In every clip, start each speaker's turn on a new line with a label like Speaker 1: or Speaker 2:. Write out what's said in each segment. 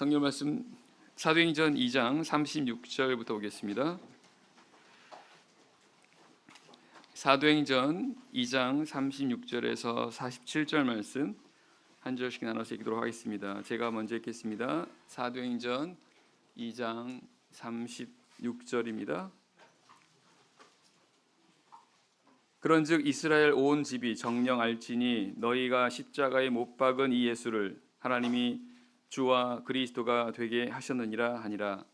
Speaker 1: 성경 말씀 사도행전 2장 36절부터 보겠습니다. 사도행전 2장 36절에서 47절 말씀 한 절씩 나눠서 읽도록 하겠습니다. 제가 먼저 읽겠습니다. 사도행전 2장 36절입니다. 그런즉 이스라엘 온 집이 정령 알지니 너희가 십자가에 못 박은 이 예수를 하나님이 주와 그리스도가 되게 하셨느니라 하니라.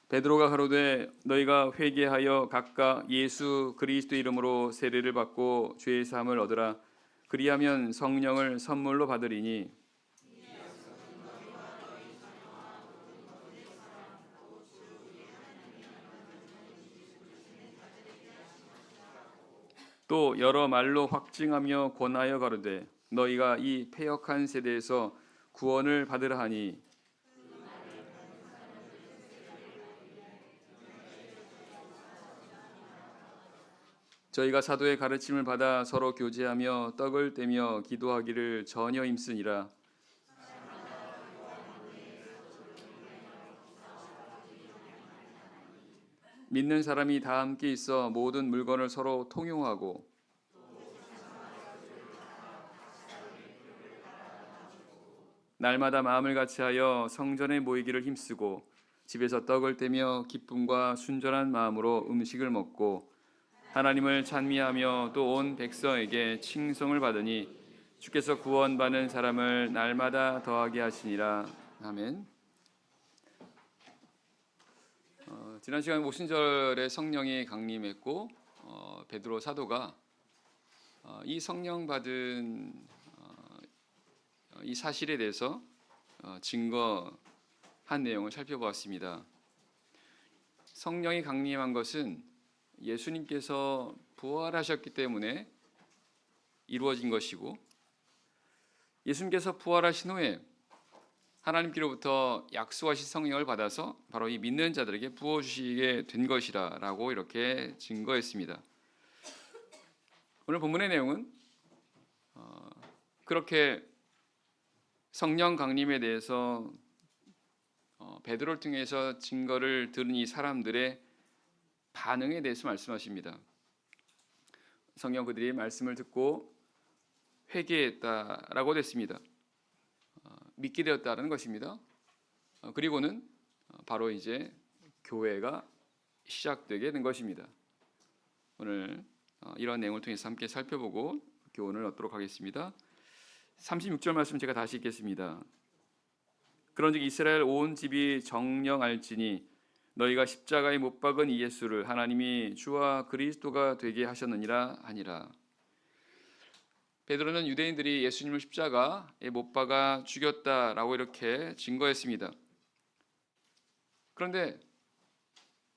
Speaker 1: 베드로가 가로되 너희가 회개하여 각각 예수 그리스도 이름으로 세례를 받고 죄 사함을 얻으라. 그리하면 성령을 선물로 받으리니 또 여러 말로 확증하며 권하여 가로되 너희가 이 패역한 세대에서 구원을 받으라 하니 저희가 사도의 가르침을 받아 서로 교제하며 떡을 떼며 기도하기를 전혀 힘쓰니라. 믿는 사람이 다 함께 있어 모든 물건을 서로 통용하고 날마다 마음을 같이하여 성전에 모이기를 힘쓰고 집에서 떡을 떼며 기쁨과 순전한 마음으로 음식을 먹고 하나님을 찬미하며 또 온 백성에게 칭송을 받으니 주께서 구원받는 사람을 날마다 더하게 하시니라. 아멘. 지난 시간 오순절에 성령이 강림했고 베드로 사도가 이 성령 받은 이 사실에 대해서 증거한 내용을 살펴보았습니다. 성령이 강림한 것은 예수님께서 부활하셨기 때문에 이루어진 것이고 예수님께서 부활하신 후에 하나님께로부터 약속하신 성령을 받아서 바로 이 믿는 자들에게 부어주시게 된 것이라고 이렇게 증거했습니다. 오늘 본문의 내용은 그렇게 성령 강림에 대해서 베드로를 통해서 증거를 들은 이 사람들의 반응에 대해서 말씀하십니다. 성경 그들이 말씀을 듣고 회개했다라고 됐습니다. 믿게 되었다는 것입니다. 그리고는 바로 이제 교회가 시작되게 된 것입니다. 오늘 이런 내용을 통해서 함께 살펴보고 교훈을 얻도록 하겠습니다. 36절 말씀 제가 다시 읽겠습니다. 그런즉 이스라엘 온 집이 정령 알지니 너희가 십자가에 못 박은 이 예수를 하나님이 주와 그리스도가 되게 하셨느니라 하니라. 베드로는 유대인들이 예수님을 십자가에 못 박아 죽였다라고 이렇게 증거했습니다. 그런데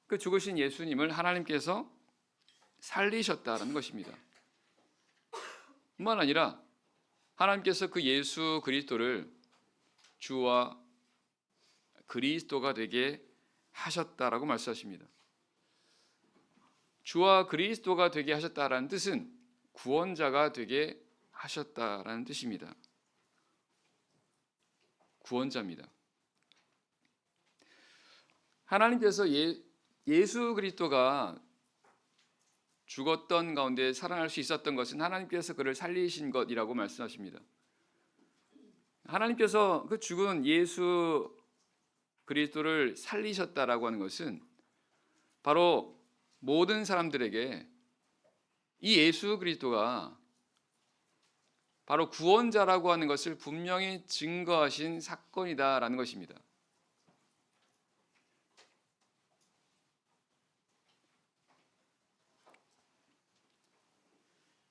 Speaker 1: 그 죽으신 예수님을 하나님께서 살리셨다는 것입니다. 뿐만 아니라 하나님께서 그 예수 그리스도를 주와 그리스도가 되게 하셨다라고 말씀하십니다. 주와 그리스도가 되게 하셨다라는 뜻은 구원자가 되게 하셨다라는 뜻입니다. 구원자입니다. 하나님께서 예수 그리스도가 죽었던 가운데 살아날 수 있었던 것은 하나님께서 그를 살리신 것이라고 말씀하십니다. 하나님께서 그 죽은 예수 그리스도를 살리셨다라고 하는 것은 바로 모든 사람들에게 이 예수 그리스도가 바로 구원자라고 하는 것을 분명히 증거하신 사건이다라는 것입니다.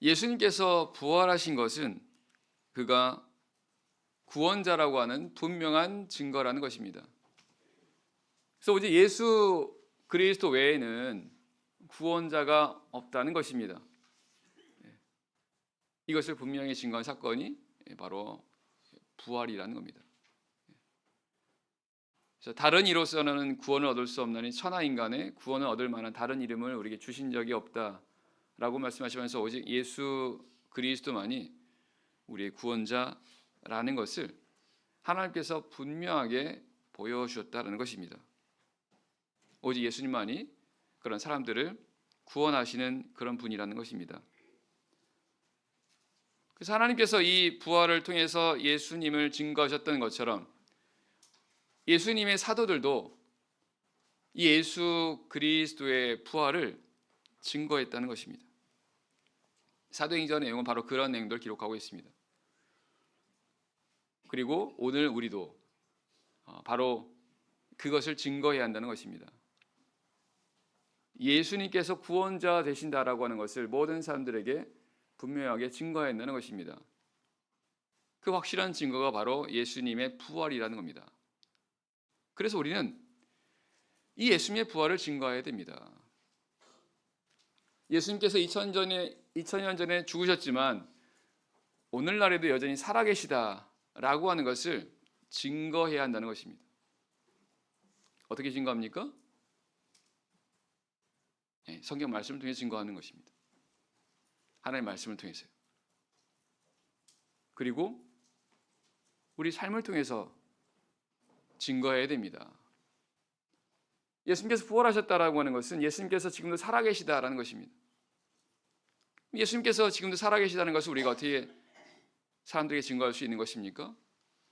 Speaker 1: 예수님께서 부활하신 것은 그가 구원자라고 하는 분명한 증거라는 것입니다. 그래서 오직 예수 그리스도 외에는 구원자가 없다는 것입니다. 이것을 분명히 증거한 사건이 바로 부활이라는 겁니다. 그래서 다른 이로서는 구원을 얻을 수 없나니 천하 인간의 구원을 얻을 만한 다른 이름을 우리에게 주신 적이 없다라고 말씀하시면서 오직 예수 그리스도만이 우리의 구원자라는 것을 하나님께서 분명하게 보여주셨다는 것입니다. 오직 예수님만이 그런 사람들을 구원하시는 그런 분이라는 것입니다. 그래서 하나님께서 이 부활을 통해서 예수님을 증거하셨던 것처럼 예수님의 사도들도 이 예수 그리스도의 부활을 증거했다는 것입니다. 사도행전의 내용은 바로 그런 내용들을 기록하고 있습니다. 그리고 오늘 우리도 바로 그것을 증거해야 한다는 것입니다. 예수님께서 구원자 되신다라고 하는 것을 모든 사람들에게 분명하게 증거해야 한다는 것입니다. 그 확실한 증거가 바로 예수님의 부활이라는 겁니다. 그래서 우리는 이 예수님의 부활을 증거해야 됩니다. 예수님께서 2000년 전에 죽으셨지만 오늘날에도 여전히 살아계시다라고 하는 것을 증거해야 한다는 것입니다. 어떻게 증거합니까? 성경 말씀을 통해 증거하는 것입니다. 하나님의 말씀을 통해서요. 그리고 우리 삶을 통해서 증거해야 됩니다. 예수님께서 부활하셨다라고 하는 것은 예수님께서 지금도 살아계시다라는 것입니다. 예수님께서 지금도 살아계시다는 것을 우리가 어떻게 사람들에게 증거할 수 있는 것입니까?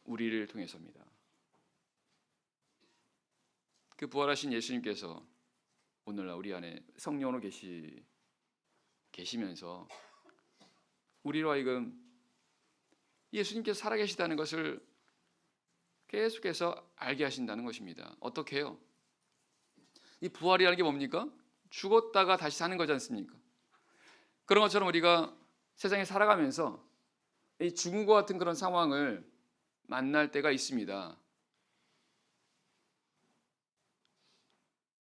Speaker 1: 우리를 통해서입니다. 그 부활하신 예수님께서 오늘날 우리 안에 성령으로 계시면서 우리로 하여금 예수님께서 살아계시다는 것을 계속해서 알게 하신다는 것입니다. 어떻게 해요? 이 부활이라는 게 뭡니까? 죽었다가 다시 사는 거지 않습니까? 그런 것처럼 우리가 세상에 살아가면서 이 죽음과 같은 그런 상황을 만날 때가 있습니다.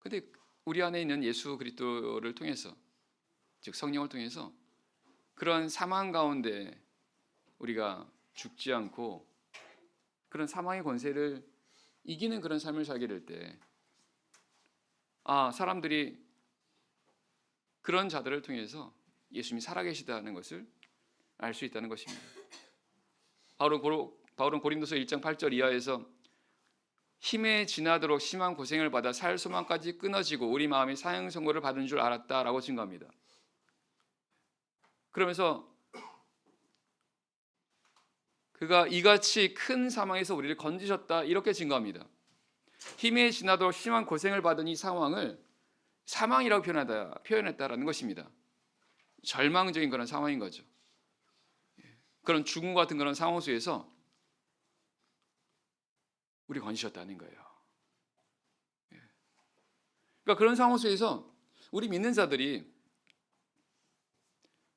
Speaker 1: 근데 우리 안에 있는 예수 그리스도를 통해서, 즉 성령을 통해서 그런 사망 가운데 우리가 죽지 않고 그런 사망의 권세를 이기는 그런 삶을 살게 될 때, 사람들이 그런 자들을 통해서 예수님이 살아계시다는 것을 알 수 있다는 것입니다. 바울은 고린도서 1장 8절 이하에서 힘에 지나도록 심한 고생을 받아 살 소망까지 끊어지고 우리 마음이 사형 선고를 받은 줄 알았다라고 증거합니다. 그러면서 그가 이같이 큰 사망에서 우리를 건지셨다 이렇게 증거합니다. 힘에 지나도록 심한 고생을 받은 이 상황을 사망이라고 표현했다라는 것입니다. 절망적인 그런 상황인 거죠. 그런 죽음 같은 그런 상황 속에서 우리 건지셨다는 거예요. 그러니까 그런 상황 속에서 우리 믿는 자들이,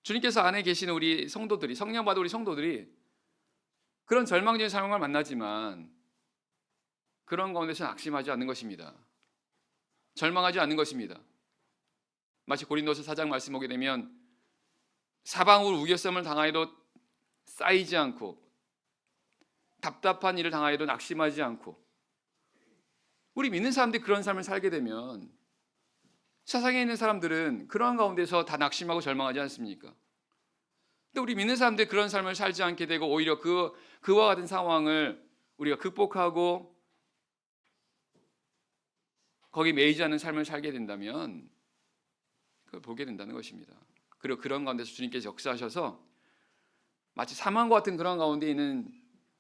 Speaker 1: 주님께서 안에 계시는 우리 성도들이, 성령 받은 우리 성도들이 그런 절망적인 상황을 만나지만 그런 가운데서 낙심하지 않는 것입니다. 절망하지 않는 것입니다. 마치 고린도서 4장 말씀 보게 되면 사방으로 우겨쌈을 당하여도 쌓이지 않고 답답한 일을 당하여도 낙심하지 않고, 우리 믿는 사람들이 그런 삶을 살게 되면 세상에 있는 사람들은 그러한 가운데서 다 낙심하고 절망하지 않습니까? 근데 우리 믿는 사람들이 그런 삶을 살지 않게 되고 오히려 그와 같은 상황을 우리가 극복하고 거기 매이지 않는 삶을 살게 된다면 그걸 보게 된다는 것입니다. 그리고 그런 가운데서 주님께서 역사하셔서 마치 사망과 같은 그런 가운데 있는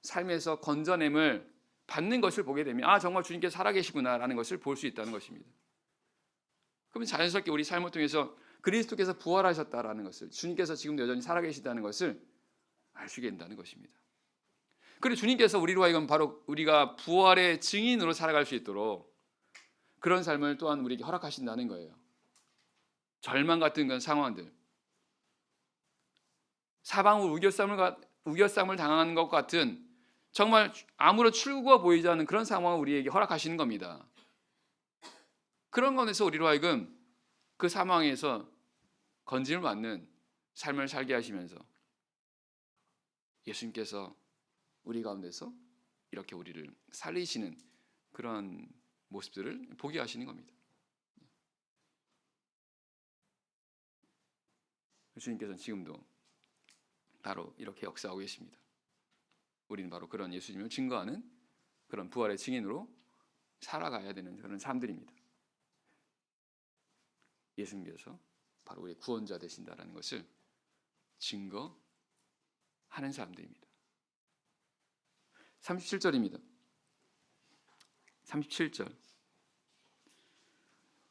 Speaker 1: 삶에서 건져냄을 받는 것을 보게 되면 정말 주님께서 살아계시구나라는 것을 볼 수 있다는 것입니다. 그러면 자연스럽게 우리 삶을 통해서 그리스도께서 부활하셨다라는 것을, 주님께서 지금도 여전히 살아계시다는 것을 알 수 있게 된다는 것입니다. 그리고 주님께서 우리로 하여금 바로 우리가 부활의 증인으로 살아갈 수 있도록 그런 삶을 또한 우리에게 허락하신다는 거예요. 절망 같은 그런 상황들, 사방으로 우겨쌈을 당하는 것 같은 정말 아무런 출구가 보이지 않는 그런 상황을 우리에게 허락하시는 겁니다. 그런 가운데서 우리로 하여금 그 상황에서 건짐을 받는 삶을 살게 하시면서 예수님께서 우리 가운데서 이렇게 우리를 살리시는 그런 모습들을 보게 하시는 겁니다. 주님께서는 지금도 바로 이렇게 역사하고 계십니다. 우리는 바로 그런 예수님을 증거하는 그런 부활의 증인으로 살아가야 되는 그런 사람들입니다. 예수님께서 바로 우리의 구원자 되신다라는 것을 증거하는 사람들입니다. 37절입니다. 37절.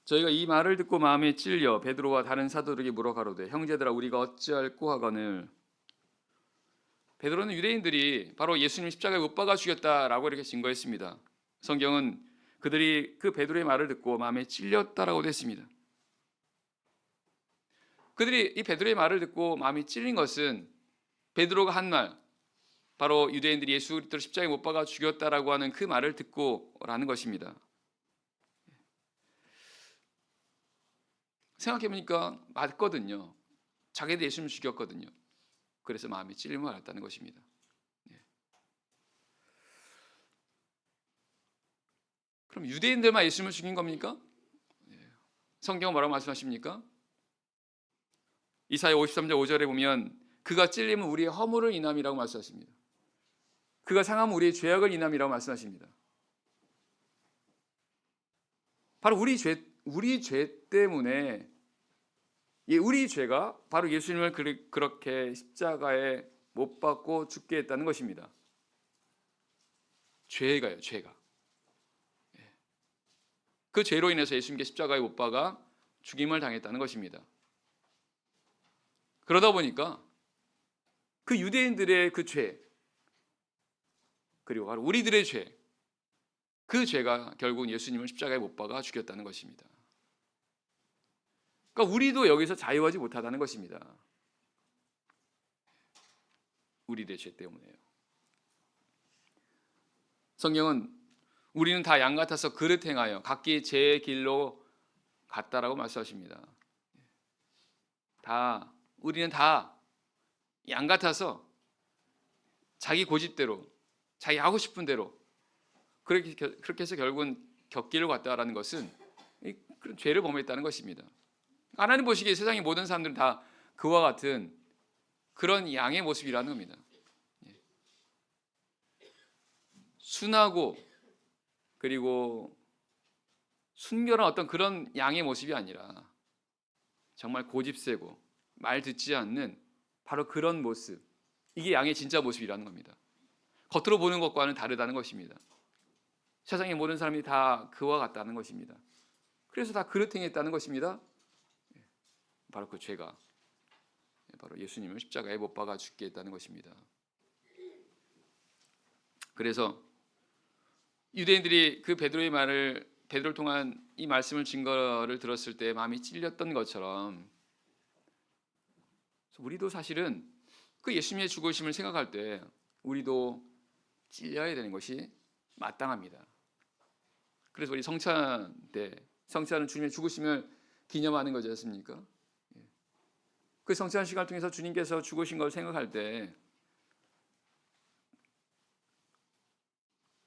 Speaker 1: 저희가 이 말을 듣고 마음에 찔려 베드로와 다른 사도들에게 물어 가로되 형제들아 우리가 어찌할꼬 하거늘. 베드로는 유대인들이 바로 예수님 십자가에 못 박아 죽였다라고 이렇게 증거했습니다. 성경은 그들이 그 베드로의 말을 듣고 마음에 찔렸다라고 했습니다. 그들이 이 베드로의 말을 듣고 마음이 찔린 것은 베드로가 한 말, 바로 유대인들이 예수 그리스도를 십자가에 못 박아 죽였다라고 하는 그 말을 듣고라는 것입니다. 생각해보니까 맞거든요. 자기들 예수님을 죽였거든요. 그래서 마음이 찔림을 알았다는 것입니다. 그럼 유대인들만 예수님을 죽인 겁니까? 성경은 뭐라고 말씀하십니까? 이사야 53장 5절에 보면 그가 찔림은 우리의 허물을 인함이라고 말씀하십니다. 그가 상함은 우리의 죄악을 인함이라고 말씀하십니다. 바로 우리 죄 때문에 우리 죄가 바로 예수님을 그렇게 십자가에 못 박고 죽게 했다는 것입니다. 죄가요, 죄가. 그 죄로 인해서 예수님께 십자가에 못 박아 죽임을 당했다는 것입니다. 그러다 보니까 그 유대인들의 그 죄, 그리고 바로 우리들의 죄, 그 죄가 결국 예수님을 십자가에 못 박아 죽였다는 것입니다. 그러니까 우리도 여기서 자유하지 못하다는 것입니다. 우리들의 죄 때문에요. 성경은 우리는 다 양 같아서 그릇 행하여 각기 제 길로 갔다라고 말씀하십니다. 우리는 다 양 같아서 자기 고집대로, 자기 하고 싶은 대로 그렇게 해서 결국은 곁길로 갔다라는 것은 그런 죄를 범했다는 것입니다. 하나님 보시기에 세상의 모든 사람들은 다 그와 같은 그런 양의 모습이라는 겁니다. 순하고 그리고 순결한 어떤 그런 양의 모습이 아니라 정말 고집세고 말 듣지 않는 바로 그런 모습, 이게 양의 진짜 모습이라는 겁니다. 겉으로 보는 것과는 다르다는 것입니다. 세상의 모든 사람이 다 그와 같다는 것입니다. 그래서 다 그릇 행했다는 것입니다. 바로 그 죄가 바로 예수님을 십자가에 못 박아 죽게 했다는 것입니다. 그래서 유대인들이 그 베드로를 통한 이 말씀을 증거를 들었을 때 마음이 찔렸던 것처럼 우리도 사실은 그 예수님의 죽으심을 생각할 때 우리도 찔려야 되는 것이 마땅합니다. 그래서 우리 성찬 때, 성찬은 주님의 죽으심을 기념하는 거지 않습니까? 그 성찬 시간을 통해서 주님께서 죽으신 걸 생각할 때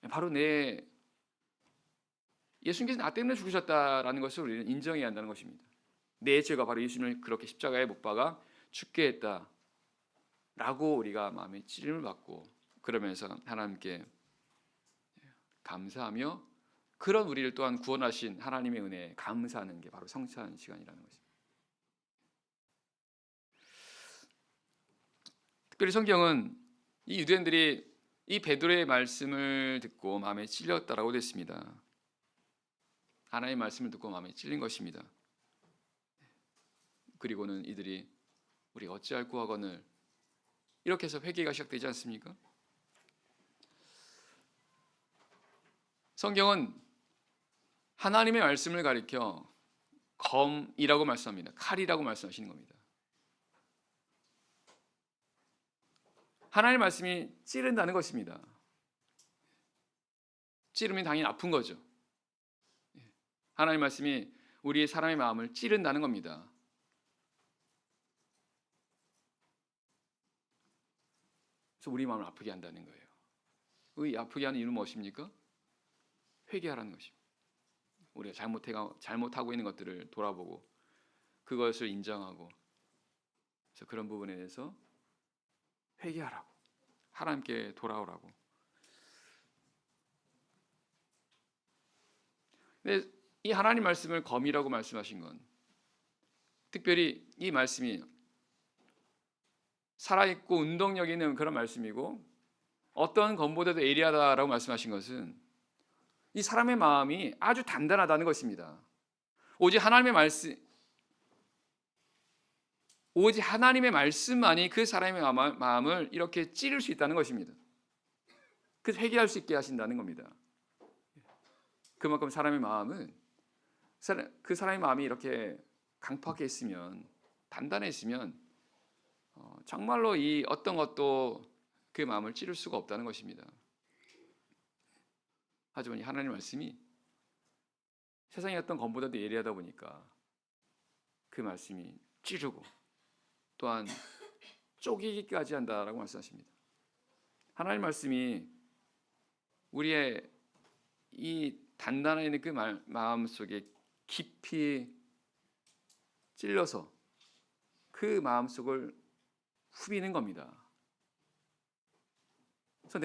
Speaker 1: 바로 예수님께서 나 때문에 죽으셨다라는 것을 우리는 인정해야 한다는 것입니다. 내 죄가 바로 예수님을 그렇게 십자가에 못 박아 죽게 했다라고 우리가 마음의 찔림을 받고 그러면서 하나님께 감사하며 그런 우리를 또한 구원하신 하나님의 은혜에 감사하는 게 바로 성찬 시간이라는 것입니다. 특별히 성경은 이 유대인들이 이 베드로의 말씀을 듣고 마음에 찔렸다라고 됐습니다. 하나님의 말씀을 듣고 마음에 찔린 것입니다. 그리고는 이들이 우리가 어찌할꼬 하거늘 이렇게 해서 회개가 시작되지 않습니까? 성경은 하나님의 말씀을 가리켜 검이라고 말씀합니다. 칼이라고 말씀하시는 겁니다. 하나님의 말씀이 찌른다는 것입니다. 찌르면 당연히 아픈 거죠. 하나님의 말씀이 우리의 사람의 마음을 찌른다는 겁니다. 그래서 우리 마음을 아프게 한다는 거예요. 이 아프게 하는 이유는 무엇입니까? 회개하라는 것입니다. 우리가 잘못하고 있는 것들을 돌아보고 그것을 인정하고, 그래서 그런 부분에 대해서 회개하라고, 하나님께 돌아오라고. 근데 이 하나님 말씀을 검이라고 말씀하신 건, 특별히 이 말씀이 살아있고 운동력 있는 그런 말씀이고, 어떤 검보다도 예리하다라고 말씀하신 것은 이 사람의 마음이 아주 단단하다는 것입니다. 오직 하나님의 말씀만이 그 사람의 마음을 이렇게 찌를 수 있다는 것입니다. 그래서 회개할 수 있게 하신다는 겁니다. 그만큼 그 사람의 마음이 이렇게 강팍했으면, 단단했으면 정말로 이 어떤 것도 그 마음을 찌를 수가 없다는 것입니다. 하지만 이 하나님 말씀이 세상의 어떤 검보다도 예리하다 보니까 그 말씀이 찌르고 또한 쪼개기까지 한다라고 말씀하십니다. 하나님 말씀이 우리의 이 단단해 있는 그 마음 속에 깊이 찔러서 그 마음 속을 후비는 겁니다. 그래서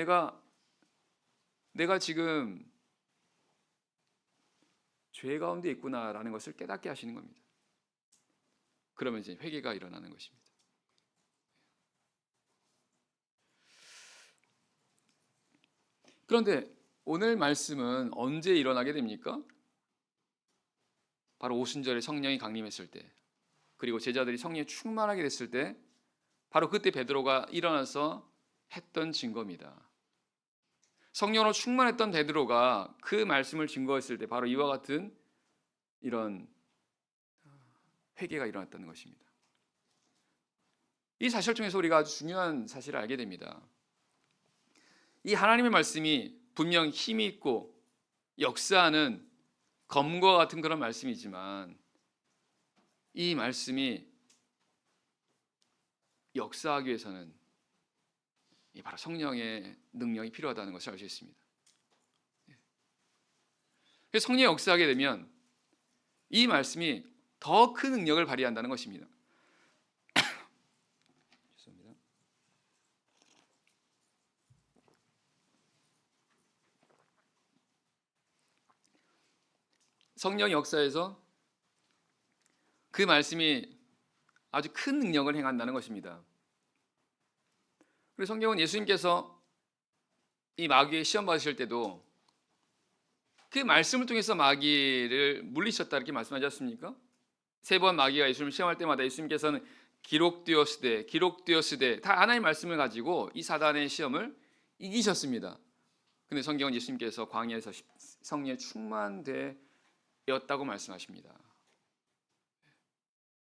Speaker 1: 내가 지금 죄 가운데 있구나라는 것을 깨닫게 하시는 겁니다. 그러면 이제 회개가 일어나는 것입니다. 그런데 오늘 말씀은 언제 일어나게 됩니까? 바로 오순절에 성령이 강림했을 때, 그리고 제자들이 성령에 충만하게 됐을 때, 바로 그때 베드로가 일어나서 했던 증거입니다. 성령으로 충만했던 베드로가 그 말씀을 증거했을 때 바로 이와 같은 이런 회개가 일어났다는 것입니다. 이 사실 중에서 우리가 아주 중요한 사실을 알게 됩니다. 이 하나님의 말씀이 분명 힘이 있고 역사하는 검과 같은 그런 말씀이지만, 이 말씀이 역사하기 위해서는 바로 성령의 능력이 필요하다는 것을 알 수 있습니다. 성령이 역사하게 되면 이 말씀이 더 큰 능력을 발휘한다는 것입니다. 죄송합니다. 성령 역사에서 그 말씀이 아주 큰 능력을 행한다는 것입니다. 그래서 성경은 예수님께서 이 마귀의 시험 받으실 때도 그 말씀을 통해서 마귀를 물리셨다 이렇게 말씀하지 않습니까? 3번 마귀가 예수님을 시험할 때마다 예수님께서는 기록되었으되 다 하나님의 말씀을 가지고 이 사단의 시험을 이기셨습니다. 근데 성경은 예수님께서 광야에서 성령에 충만되었다고 말씀하십니다.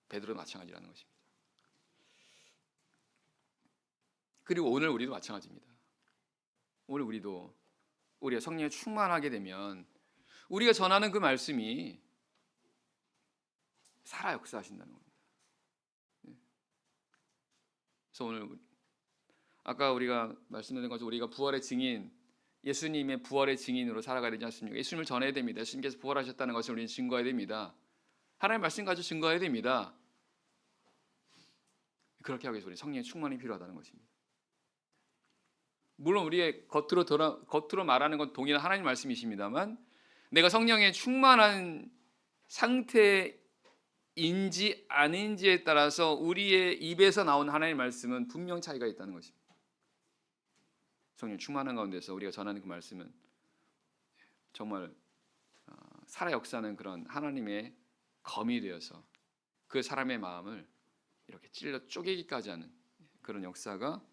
Speaker 1: 베드로도 마찬가지라는 것입니다. 그리고 오늘 우리도 마찬가지입니다. 오늘 우리가 성령에 충만하게 되면 우리가 전하는 그 말씀이 살아 역사하신다는 겁니다. 그래서 오늘 아까 우리가 말씀드린 것처럼 우리가 부활의 증인, 예수님의 부활의 증인으로 살아가야 되지 않습니까? 예수님을 전해야 됩니다. 예수님께서 부활하셨다는 것을 우리는 증거해야 됩니다. 하나님의 말씀 가지고 증거해야 됩니다. 그렇게 하기 위해서 우리 성령의 충만이 필요하다는 것입니다. 물론 우리의 겉으로 말하는 건 동일한 하나님 말씀이십니다만, 내가 성령에 충만한 상태인지 아닌지에 따라서 우리의 입에서 나온 하나님의 말씀은 분명 차이가 있다는 것입니다. 성령 충만한 가운데서 우리가 전하는 그 말씀은 정말 살아 역사하는 그런 하나님의 검이 되어서 그 사람의 마음을 이렇게 찔러 쪼개기까지 하는 그런 역사가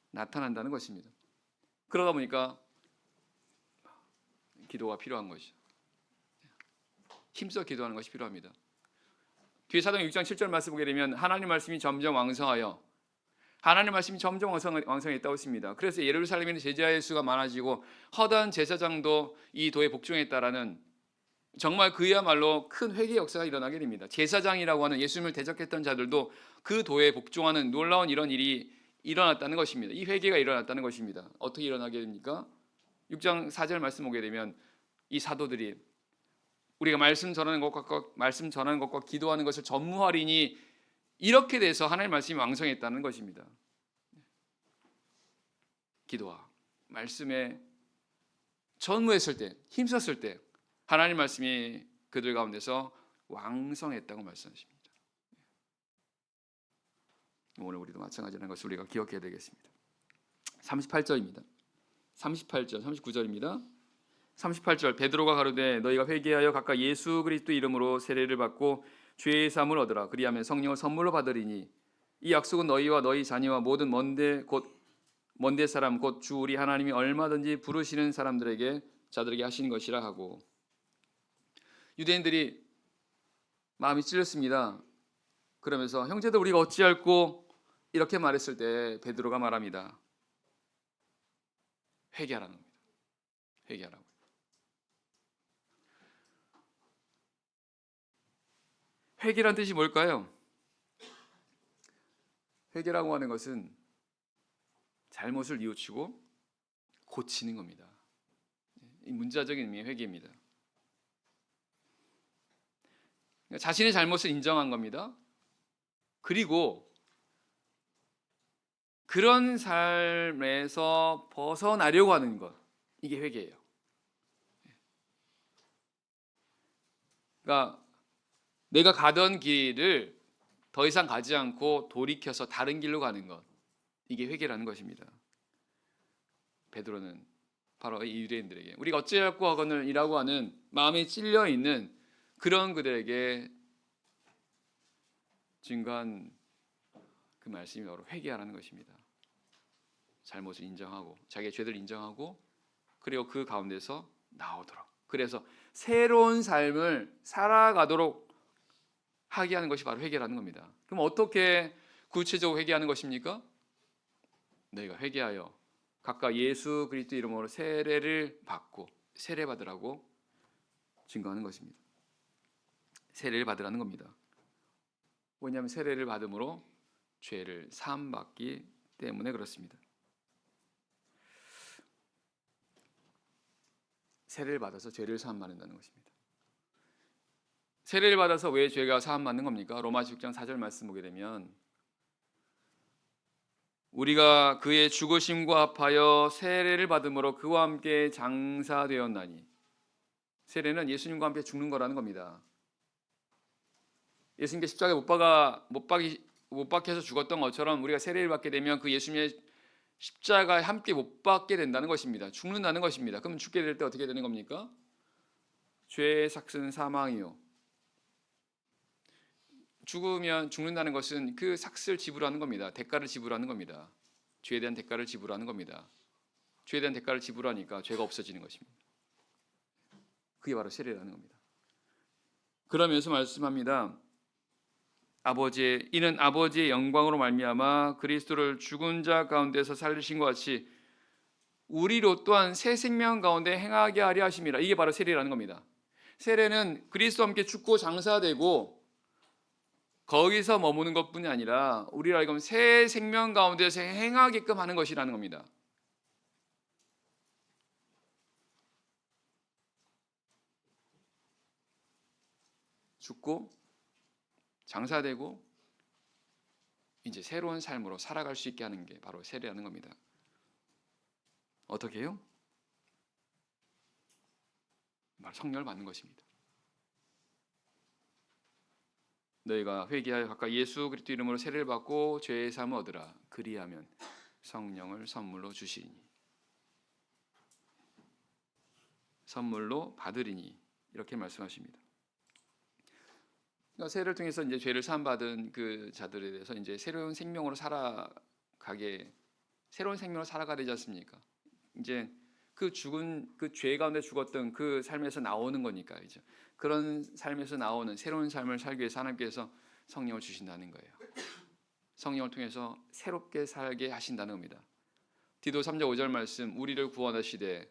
Speaker 1: 나타난다는 것입니다. 그러다 보니까 기도가 필요한 것이죠. 힘써 기도하는 것이 필요합니다. 뒤에 사도행 6장 7절 말씀 보게 되면 하나님 말씀이 점점 왕성하여, 하나님 말씀이 점점 왕성했다고 했습니다. 그래서 예루살렘에는 제자의 수가 많아지고 허다한 제사장도 이 도에 복종했다라는, 정말 그야말로 큰 회개 역사가 일어나게 됩니다. 제사장이라고 하는 예수님을 대적했던 자들도 그 도에 복종하는 놀라운 이런 일이 일어났다는 것입니다. 이 회개가 일어났다는 것입니다. 어떻게 일어나게 됩니까? 6장 4절 말씀 보게 되면 이 사도들이 우리가 말씀 전하는 것과 기도하는 것을 전무하리니 이렇게 돼서 하나님의 말씀이 왕성했다는 것입니다. 기도와 말씀에 전무했을 때, 힘썼을 때 하나님 말씀이 그들 가운데서 왕성했다고 말씀하십니다. 오늘 우리도 마찬가지라는 것을 우리가 기억해야 되겠습니다. 38절입니다. 38절, 39절입니다. 38절 베드로가 가로되 너희가 회개하여 각각 예수 그리스도 이름으로 세례를 받고 죄의 사함을 얻으라. 그리하면 성령을 선물로 받으리니 이 약속은 너희와 너희 자녀와 모든 먼데 사람 곧 주 우리 하나님이 얼마든지 부르시는 사람들에게 자들에게 하시는 것이라 하고. 유대인들이 마음이 찔렸습니다. 그러면서 형제들 우리가 어찌할꼬 이렇게 말했을 때 베드로가 말합니다. 회개하라는 겁니다. 회개하라고. 회개란 뜻이 뭘까요? 회개라고 하는 것은 잘못을 뉘우치고 고치는 겁니다. 이 문자적인 의미의 회개입니다. 자신의 잘못을 인정한 겁니다. 그리고 그런 삶에서 벗어나려고 하는 것, 이게 회개예요. 그러니까 내가 가던 길을 더 이상 가지 않고 돌이켜서 다른 길로 가는 것, 이게 회개라는 것입니다. 베드로는 바로 이 유대인들에게 우리가 어찌할꼬 하거늘 이라고 하는 마음에 찔려 있는 그런 그들에게 증거한 그 말씀이 바로 회개하라는 것입니다. 잘못을 인정하고 자기의 죄를 인정하고 그리고 그 가운데서 나오도록, 그래서 새로운 삶을 살아가도록 하게 하는 것이 바로 회개라는 겁니다. 그럼 어떻게 구체적으로 회개하는 것입니까? 너희가 회개하여 각각 예수 그리스도 이름으로 세례를 받고, 세례 받으라고 증거하는 것입니다. 세례를 받으라는 겁니다. 왜냐하면 세례를 받음으로 죄를 사함 받기 때문에 그렇습니다. 세례를 받아서 죄를 사함 받는다는 것입니다. 세례를 받아서 왜 죄가 사함 받는 겁니까? 로마서 6장 4절 말씀 보게 되면 우리가 그의 죽으심과 합하여 세례를 받음으로 그와 함께 장사되었나니. 세례는 예수님과 함께 죽는 거라는 겁니다. 예수님께 십자가에 못 박혀서 죽었던 것처럼 우리가 세례를 받게 되면 그 예수님의 십자가에 함께 못 박게 된다는 것입니다. 죽는다는 것입니다. 그러면 죽게 될 때 어떻게 되는 겁니까? 죄의 삭은 사망이요. 죽는다는 것은 그 삭을 지불하는 겁니다. 대가를 지불하는 겁니다. 죄에 대한 대가를 지불하는 겁니다. 죄에 대한 대가를 지불하니까 죄가 없어지는 것입니다. 그게 바로 세례라는 겁니다. 그러면서 말씀합니다. 이는 아버지의 영광으로 말미암아 그리스도를 죽은 자 가운데서 살리신 것 같이 우리로 또한 새 생명 가운데 행하게 하려 하심이라. 이게 바로 세례라는 겁니다. 세례는 그리스도와 함께 죽고 장사되고 거기서 머무는 것뿐이 아니라 우리를 알고 새 생명 가운데서 행하게끔 하는 것이라는 겁니다. 죽고 장사되고 이제 새로운 삶으로 살아갈 수 있게 하는 게 바로 세례라는 겁니다. 어떻게 해요? 바로 성령을 받는 것입니다. 너희가 회개하여 각각 예수 그리스도 이름으로 세례를 받고 죄의 사함을 얻으라. 그리하면 성령을 선물로 주시리니. 선물로 받으리니. 이렇게 말씀하십니다. 그러니까 세례를 통해서 이제 죄를 사함 받은 그 자들에 대해서 이제 새로운 생명으로 살아가게 되지 않습니까? 이제 그 죄 가운데 죽었던 그 삶에서 나오는 거니까 이제 그런 삶에서 나오는 새로운 삶을 살기 위해서 하나님께서 성령을 주신다는 거예요. 성령을 통해서 새롭게 살게 하신다는 겁니다. 디도 3장 5절 말씀, 우리를 구원하시되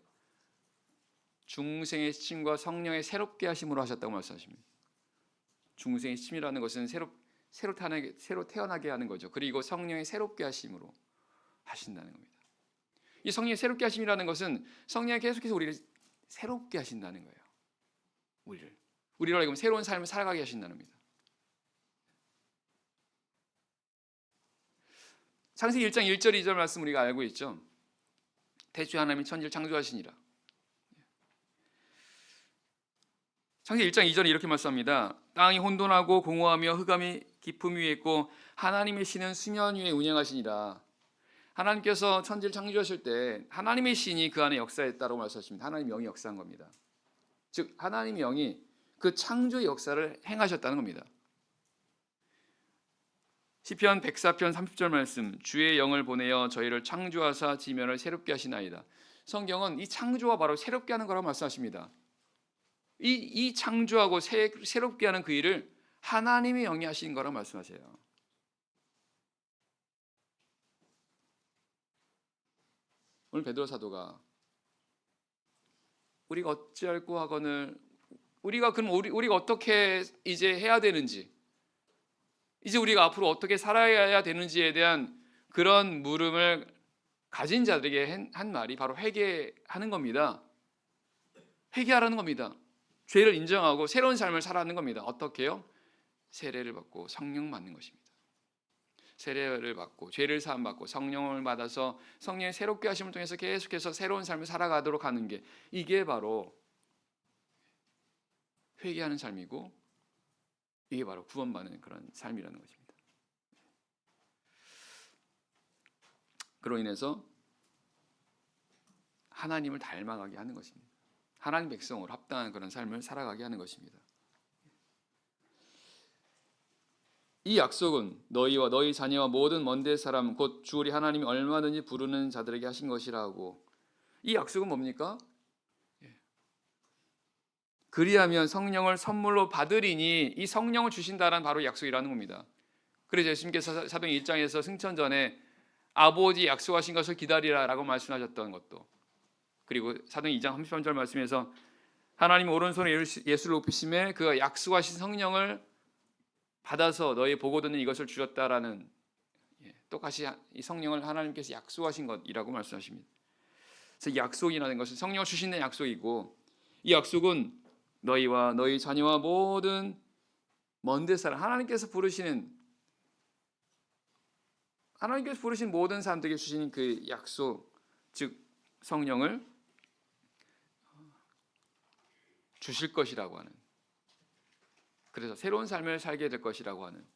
Speaker 1: 중생의 시침과 성령의 새롭게 하심으로 하셨다고 말씀하십니다. 중생의 시침이라는 것은 새로 태어나게 하는 거죠. 그리고 성령의 새롭게 하심으로 하신다는 겁니다. 이 성령의 새롭게 하심이라는 것은 성령이 계속해서 우리를 새롭게 하신다는 거예요. 우리로 하여금 새로운 삶을 살아가게 하신다는 겁니다. 창세기 1장 1절 2절 말씀 우리가 알고 있죠. 태초에 하나님이 천지를 창조하시니라. 창세기 1장 2절에 이렇게 말씀합니다. 땅이 혼돈하고 공허하며 흑암이 깊음 위에 있고 하나님의 신은 수면 위에 운행하시니라. 하나님께서 천지를 창조하실 때 하나님의 신이 그 안에 역사했다고 말씀하십니다. 하나님의 영이 역사한 겁니다. 즉 하나님의 영이 그 창조의 역사를 행하셨다는 겁니다. 시편 104편 30절 말씀, 주의 영을 보내어 저희를 창조하사 지면을 새롭게 하시나이다. 성경은 이 창조와 바로 새롭게 하는 거라고 말씀하십니다. 이 창조하고 새롭게 하는 그 일을 하나님의 영이 하신 거라고 말씀하세요. 오늘 베드로 사도가 우리가 어찌할꼬 하거늘 우리가 어떻게 이제 해야 되는지, 이제 우리가 앞으로 어떻게 살아야 되는지에 대한 그런 물음을 가진 자들에게 한 말이 바로 회개하는 겁니다. 회개하라는 겁니다. 죄를 인정하고 새로운 삶을 살아가는 겁니다. 어떻게요? 세례를 받고 성령 받는 것입니다. 세례를 받고 죄를 사함 받고 성령을 받아서 성령의 새롭게 하심을 통해서 계속해서 새로운 삶을 살아가도록 하는 게, 이게 바로 회개하는 삶이고 이게 바로 구원받는 그런 삶이라는 것입니다. 그로 인해서 하나님을 닮아가게 하는 것입니다. 하나님 백성으로 합당한 그런 삶을 살아가게 하는 것입니다. 이 약속은 너희와 너희 자녀와 모든 먼데 사람 곧 주 우리 하나님이 얼마든지 부르는 자들에게 하신 것이라고. 이 약속은 뭡니까? 그리하면 성령을 선물로 받으리니, 이 성령을 주신다는 바로 약속이라는 겁니다. 그래서 예수님께서 사도행 1장에서 승천 전에 아버지 약속하신 것을 기다리라라고 말씀하셨던 것도, 그리고 사도행 2장 33절 말씀에서 하나님 오른손에 예수를 높이심에 그가 약속하신 성령을 받아서 너희 보고 듣는 이것을 주셨다라는, 똑같이 이 성령을 하나님께서 약속하신 것이라고 말씀하십니다. 그래서 약속이라는 것은 성령을 주시는 약속이고, 이 약속은 너희와 너희 자녀와 모든 먼데 사람, 하나님께서 부르시는 모든 사람들에게 주시는 그 약속, 즉 성령을 주실 것이라고 하는, 그래서 새로운 삶을 살게 될 것이라고 하는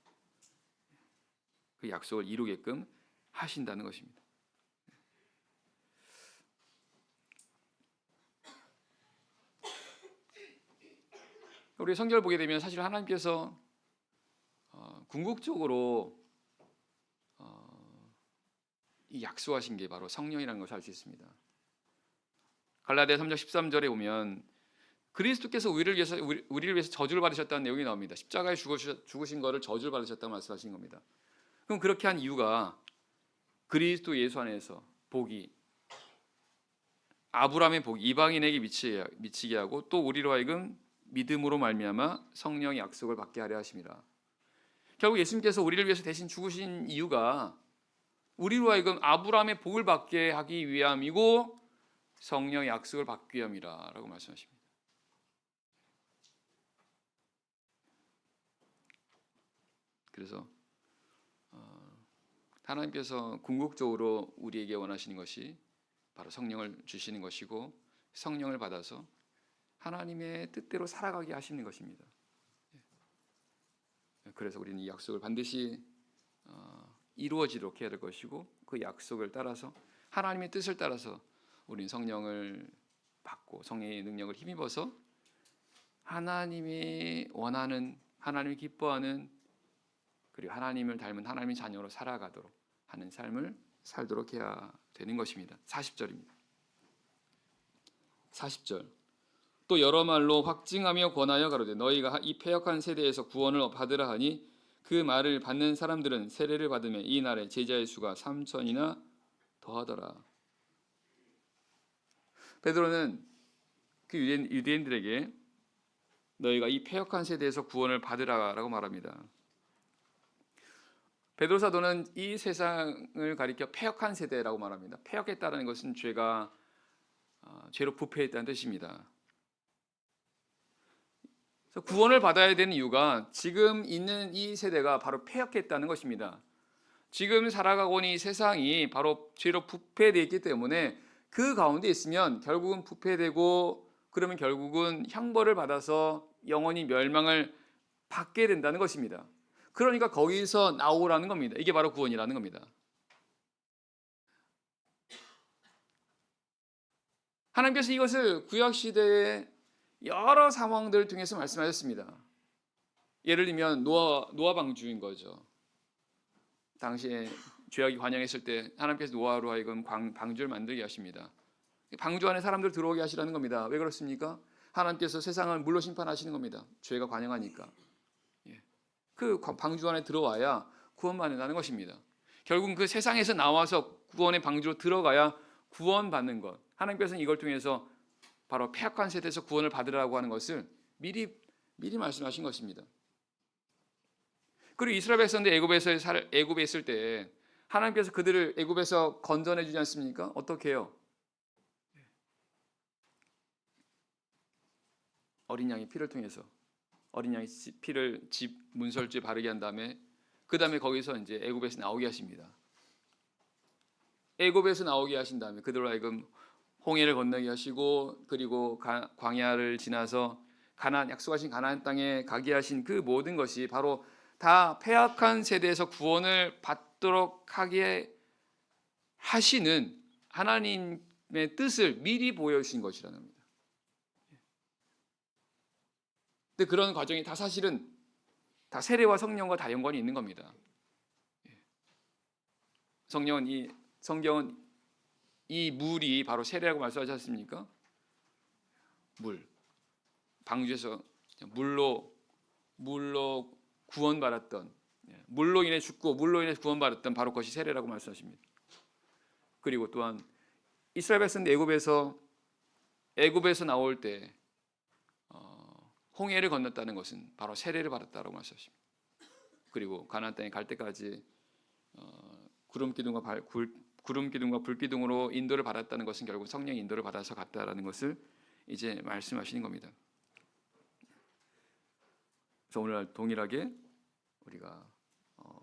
Speaker 1: 그 약속을 이루게끔 하신다는 것입니다. 우리 성경을 보게 되면 사실 하나님께서 궁극적으로 이 약속하신 게 바로 성령이라는 것을 알 수 있습니다. 갈라디아 3장 13절에 보면 그리스도께서 우리를 위해서 저주를 받으셨다는 내용이 나옵니다. 십자가에 죽으신 것을 저주를 받으셨다고 말씀하신 겁니다. 그럼 그렇게 한 이유가 그리스도 예수 안에서 복이, 아브라함의 복이 이방인에게 미치게 하고 또 우리로 하여금 믿음으로 말미암아 성령의 약속을 받게 하려 하심이라. 결국 예수님께서 우리를 위해서 대신 죽으신 이유가 우리로 하여금 아브라함의 복을 받게 하기 위함이고 성령의 약속을 받기 위함이라고 말씀하십니다. 그래서 하나님께서 궁극적으로 우리에게 원하시는 것이 바로 성령을 주시는 것이고, 성령을 받아서 하나님의 뜻대로 살아가게 하시는 것입니다. 그래서 우리는 이 약속을 반드시 이루어지도록 해야 될 것이고, 그 약속을 따라서 하나님의 뜻을 따라서 우리는 성령을 받고 성령의 능력을 힘입어서 하나님이 원하는, 하나님이 기뻐하는, 그리고 하나님을 닮은 하나님의 자녀로 살아가도록 하는 삶을 살도록 해야 되는 것입니다. 40절입니다. 40절. 또 여러 말로 확증하며 권하여 가로되 너희가 이 패역한 세대에서 구원을 받으라 하니 그 말을 받는 사람들은 세례를 받으며 이 날에 제자의 수가 3,000이나 더하더라. 베드로는 그 유대인들에게 너희가 이 패역한 세대에서 구원을 받으라라고 말합니다. 베드로 사도는 이 세상을 가리켜 패역한 세대라고 말합니다. 패역했다는 것은 죄가 죄로 부패했다는 뜻입니다. 그래서 구원을 받아야 되는 이유가 지금 있는 이 세대가 바로 패역했다는 것입니다. 지금 살아가고 있는 이 세상이 바로 죄로 부패되어 있기 때문에 그 가운데 있으면 결국은 부패되고, 그러면 결국은 형벌을 받아서 영원히 멸망을 받게 된다는 것입니다. 그러니까 거기서 나오라는 겁니다. 이게 바로 구원이라는 겁니다. 하나님께서 이것을 구약시대의 여러 상황들을 통해서 말씀하셨습니다. 예를 들면 노아 방주인 거죠. 당시에 죄악이 관영했을 때 하나님께서 노아로 하여금 방주를 만들게 하십니다. 방주 안에 사람들 들어오게 하시라는 겁니다. 왜 그렇습니까? 하나님께서 세상을 물로 심판하시는 겁니다. 죄가 관영하니까. 그 방주 안에 들어와야 구원받는다는 것입니다. 결국 그 세상에서 나와서 구원의 방주로 들어가야 구원받는 것. 하나님께서는 이걸 통해서 바로 패역한 세대에서 구원을 받으라고 하는 것을 미리 말씀하신 것입니다. 그리고 이스라엘 백성들 애굽에 있을 때 하나님께서 그들을 애굽에서 건져내 주지 않습니까? 어떻게 해요? 어린 양의 피를 통해서, 어린 양의 피를 집 문설주에 바르게 한 다음에 그 다음에 거기서 이제 애굽에서 나오게 하십니다. 애굽에서 나오게 하신 다음에 그들로 하여금 홍해를 건너게 하시고, 그리고 광야를 지나서 약속하신 가나안 땅에 가게 하신 그 모든 것이 바로 다 패악한 세대에서 구원을 받도록 하게 하시는 하나님의 뜻을 미리 보여주신 것이라는 겁니다. 근데 그런 과정이 다 사실은 다 세례와 성령과 다 연관이 있는 겁니다. 성경은 이 물이 바로 세례라고 말씀하지 않습니까? 방주에서 물로 구원받았던, 물로 인해 죽고 물로 인해 구원받았던 바로 그것이 세례라고 말씀하십니다. 그리고 또한 이스라엘 백성들 애굽에서 나올 때 홍해를 건넜다는 것은 바로 세례를 받았다라고 말씀하십니다. 그리고 가나안 땅에 갈 때까지 구름 기둥과 불 기둥으로 인도를 받았다는 것은 결국 성령의 인도를 받아서 갔다라는 것을 이제 말씀하시는 겁니다. 그래서 오늘 동일하게 우리가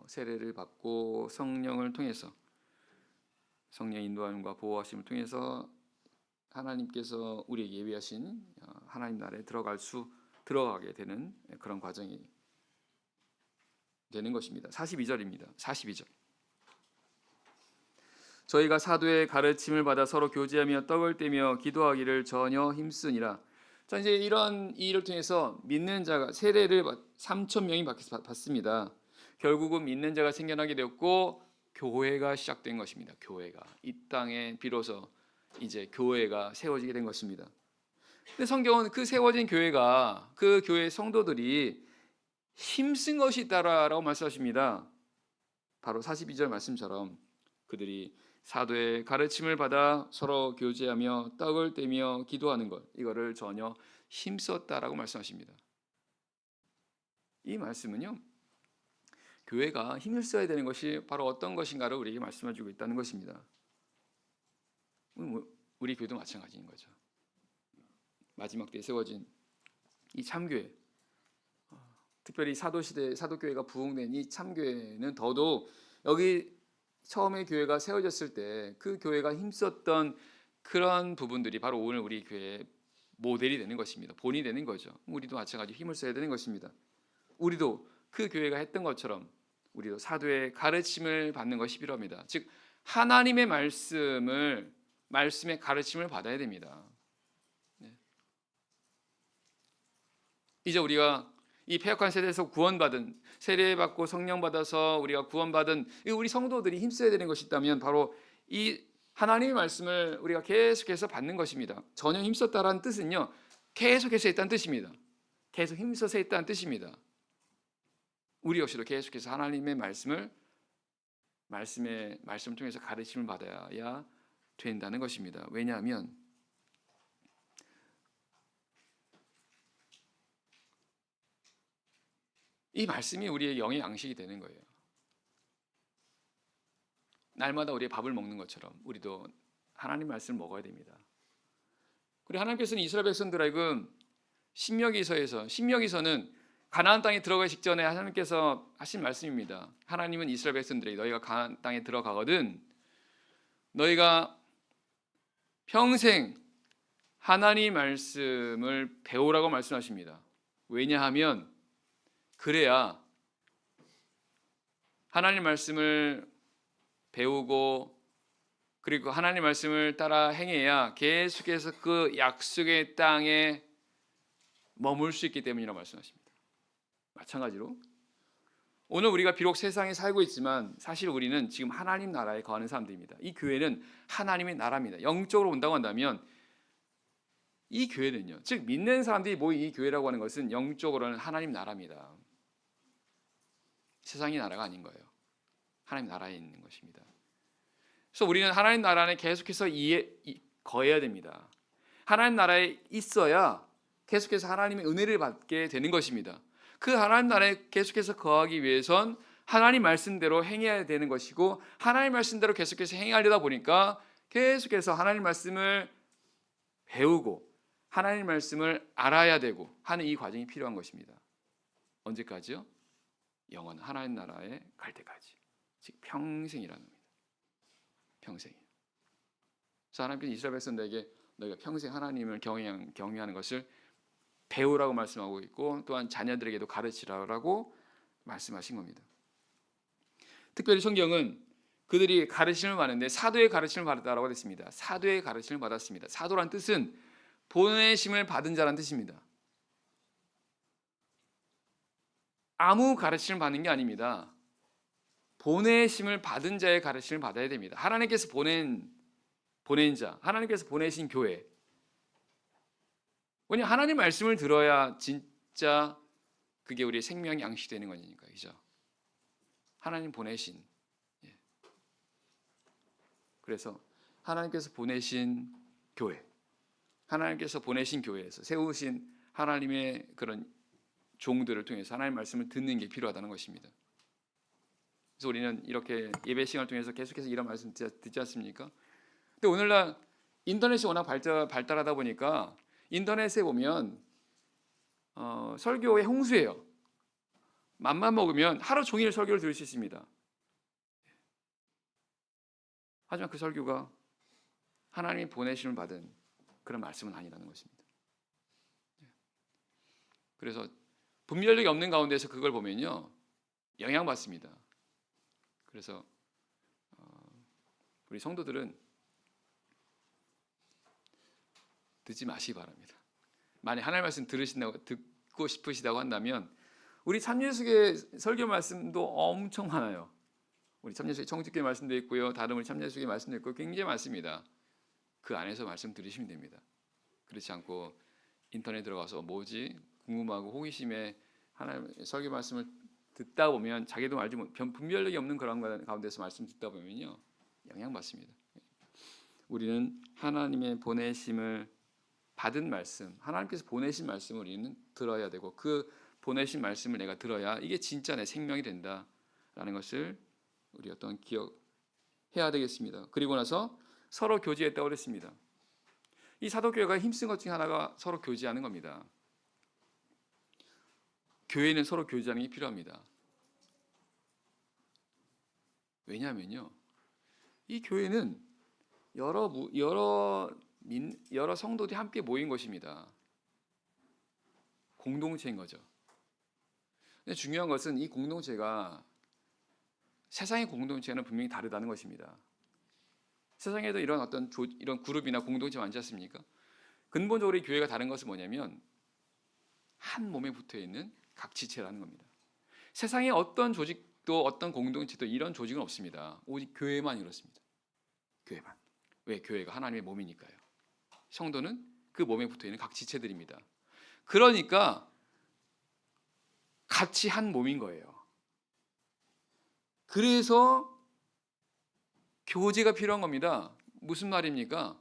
Speaker 1: 세례를 받고 성령을 통해서, 성령의 인도함과 보호하심을 통해서 하나님께서 우리에게 예비하신 하나님 나라에 들어가게 되는 그런 과정이 되는 것입니다. 42절입니다. 42절. 저희가 사도의 가르침을 받아 서로 교제하며 떡을 떼며 기도하기를 전혀 힘쓰니라. 자, 이제 이런 일을 통해서 믿는 자가 세례를 3,000명이 받습니다. 결국은 믿는 자가 생겨나게 되었고 교회가 시작된 것입니다. 교회가 이 땅에 비로소 이제 교회가 세워지게 된 것입니다. 근데 성경은 그 세워진 교회가, 그 교회 성도들이 힘쓴 것이 있다라고 말씀하십니다. 바로 42절 말씀처럼 그들이 사도의 가르침을 받아 서로 교제하며 떡을 떼며 기도하는 것, 이거를 전혀 힘썼다라고 말씀하십니다. 이 말씀은요, 교회가 힘을 써야 되는 것이 바로 어떤 것인가를 우리에게 말씀해주고 있다는 것입니다. 우리 교회도 마찬가지인 거죠. 마지막 때에 세워진 이 참교회, 특별히 사도시대 사도교회가 부흥된 이 참교회는 더더욱 여기 처음에 교회가 세워졌을 때 그 교회가 힘썼던 그런 부분들이 바로 오늘 우리 교회의 모델이 되는 것입니다. 본이 되는 거죠. 우리도 마찬가지로 힘을 써야 되는 것입니다. 우리도 그 교회가 했던 것처럼 우리도 사도의 가르침을 받는 것이 필요합니다. 즉 하나님의 말씀의 가르침을 받아야 됩니다. 이제 우리가 이 패역한 세대에서 구원받은, 세례받고 성령 받아서 우리가 구원받은 우리 성도들이 힘써야 되는 것이 있다면 바로 이 하나님의 말씀을 우리가 계속해서 받는 것입니다. 전혀 힘썼다라는 뜻은요, 계속해서 했다는 뜻입니다. 계속 힘써서 했다는 뜻입니다. 우리 역시도 계속해서 하나님의 말씀을 통해서 가르침을 받아야 된다는 것입니다. 왜냐하면 이 말씀이 우리의 영의 양식이 되는 거예요. 날마다 우리의 밥을 먹는 것처럼 우리도 하나님 말씀을 먹어야 됩니다. 그리고 하나님께서는 이스라엘 백성들에게 신명기서는 가나안 땅에 들어가기 직전에 하나님께서 하신 말씀입니다. 하나님은 이스라엘 백성들에게 너희가 가나안 땅에 들어가거든 너희가 평생 하나님 말씀을 배우라고 말씀하십니다. 왜냐하면 그래야 하나님 말씀을 배우고 그리고 하나님 말씀을 따라 행해야 계속해서 그 약속의 땅에 머물 수 있기 때문이라고 말씀하십니다. 마찬가지로 오늘 우리가 비록 세상에 살고 있지만 사실 우리는 지금 하나님 나라에 거하는 사람들입니다. 이 교회는 하나님의 나라입니다. 영적으로 본다고 한다면 이 교회는요, 즉 믿는 사람들이 모인 이 교회라고 하는 것은 영적으로는 하나님 나라입니다. 세상의 나라가 아닌 거예요. 하나님 나라에 있는 것입니다. 그래서 우리는 하나님 나라 안에 계속해서 거해야 됩니다. 하나님 나라에 있어야 계속해서 하나님의 은혜를 받게 되는 것입니다. 그 하나님 나라에 계속해서 거하기 위해선 하나님 말씀대로 행해야 되는 것이고 하나님 말씀대로 계속해서 행하려다 보니까 계속해서 하나님 말씀을 배우고 하나님 말씀을 알아야 되고 하는 이 과정이 필요한 것입니다. 언제까지요? 영원 하나님 나라에 갈 때까지. 즉 평생이라는 겁니다. 평생이요. 그래서 하나님께서 이스라엘 백성들에게 너희가 평생 하나님을 경외하는 것을 배우라고 말씀하고 있고 또한 자녀들에게도 가르치라고 말씀하신 겁니다. 특별히 성경은 그들이 가르침을 받는데 사도의 가르침을 받았다라고 했습니다. 사도의 가르침을 받았습니다. 사도란 뜻은 보내심을 받은 자란 뜻입니다. 아무 가르침을 받는 게 아닙니다. 보내심을 받은 자의 가르침을 받아야 됩니다. 하나님께서 보낸 자, 하나님께서 보내신 교회. 왜냐하면 하나님 말씀을 들어야 진짜 그게 우리의 생명이 양식되는 거니까, 그죠? 하나님 보내신. 그래서 하나님께서 보내신 교회, 하나님께서 보내신 교회에서 세우신 하나님의 그런 종들을 통해서 하나님 말씀을 듣는 게 필요하다는 것입니다. 그래서 우리는 이렇게 예배 시간을 통해서 계속해서 이런 말씀 듣지 않습니까? 근데 오늘날 인터넷이 워낙 발달하다 보니까 인터넷에 보면 설교의 홍수예요. 맘만 먹으면 하루 종일 설교를 들을 수 있습니다. 하지만 그 설교가 하나님이 보내심을 받은 그런 말씀은 아니라는 것입니다. 그래서 분별력이 없는 가운데서 그걸 보면요 영향받습니다. 그래서 우리 성도들은 듣지 마시기 바랍니다. 만약 하나님 말씀 듣고 싶으시다고 한다면 우리 참예수계 설교 말씀도 엄청 많아요. 우리 참예수계 청주교회 말씀도 있고요. 다른 우리 참예수계 말씀도 있고 굉장히 많습니다. 그 안에서 말씀 들으시면 됩니다. 그렇지 않고 인터넷 들어가서 뭐지 궁금하고 호기심에 하나님 설교 말씀을 듣다 보면 자기도 알지 못 분별력이 없는 그런 가운데서 말씀 듣다 보면요 영향받습니다. 우리는 하나님의 보내심을 받은 말씀, 하나님께서 보내신 말씀을 우리는 들어야 되고 그 보내신 말씀을 내가 들어야 이게 진짜 내 생명이 된다라는 것을 우리 어떤 기억해야 되겠습니다. 그리고 나서 서로 교제했다고 그랬습니다. 이 사도교회가 힘쓴 것 중에 하나가 서로 교제하는 겁니다. 교회는 서로 교제하는 게 필요합니다. 왜냐하면요, 이 교회는 여러 성도들이 함께 모인 것입니다. 공동체인 거죠. 근데 중요한 것은 이 공동체가 세상의 공동체는 분명히 다르다는 것입니다. 세상에도 이런 이런 그룹이나 공동체 많지 않습니까? 근본적으로 이 교회가 다른 것은 뭐냐면 한 몸에 붙어 있는 각 지체라는 겁니다. 세상에 어떤 조직도 어떤 공동체도 이런 조직은 없습니다. 오직 교회만 이렇습니다. 교회만. 왜? 교회가 하나님의 몸이니까요. 성도는 그 몸에 붙어 있는 각 지체들입니다. 그러니까 같이 한 몸인 거예요. 그래서 교제가 필요한 겁니다. 무슨 말입니까?